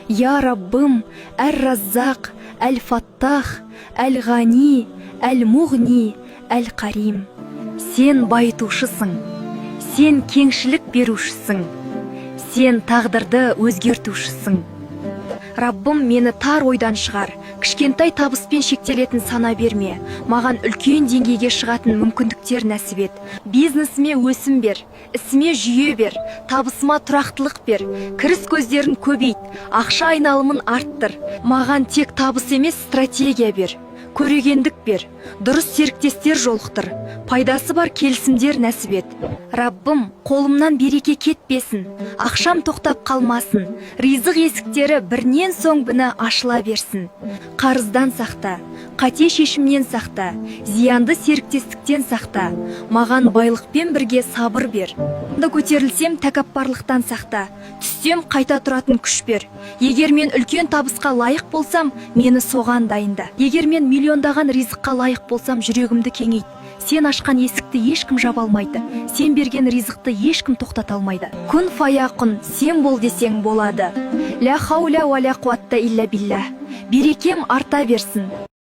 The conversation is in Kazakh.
Я Раббым, Әр-Раззақ, Әл-Фаттах, Әл-Ғани, Әл-Муғни, Әл-Қарим. Сен байытушысың, сен кеңшілік берушісің, сен тағдырды өзгертушісің. Раббым, мені тар ойдан шығар, кішкентай табыспен шектелетін сана берме, маған үлкен деңгейге шығатын мүмкіндіктер нәсіп ет. Бизнесіме өсім бер, ісіме жүйе бер, табысыма тұрақтылық бер, кіріс көздерін көбейт, ақша айналымын арттыр. Маған тек табыс емес, стратегия бер, көрегендік бер, дұрыс серіктестер жолықтыр, пайдасы бар келісімдер нәсіп ет. Раббым, қолымнан береке кетпесін, ақшам тоқтап қалмасын, ризық есіктері бірнен соң біні ашыла берсін. Қарыздан сақта, қате шешімнен сақта, зиянды серіктестіктен сақта, маған байлықпен бірге сабыр бер. Көтерілсем, тәкаппарлықтан сақта, түссем, қайта тұратын күш бер. Егер мен үлкен табысқа лайық болсам, мені соған дайында. Егер мен миллиондаған ризыққа лайық болсам, жүрегімді кеңейт. Сен ашқан есікті ешкім жаба алмайды, сен берген ризықты ешкім тоқтата алмайды. Күн фаяқын, сен бол десең болады. Ля хауля ва ля қуатта илля билля. Берекем арта берсін.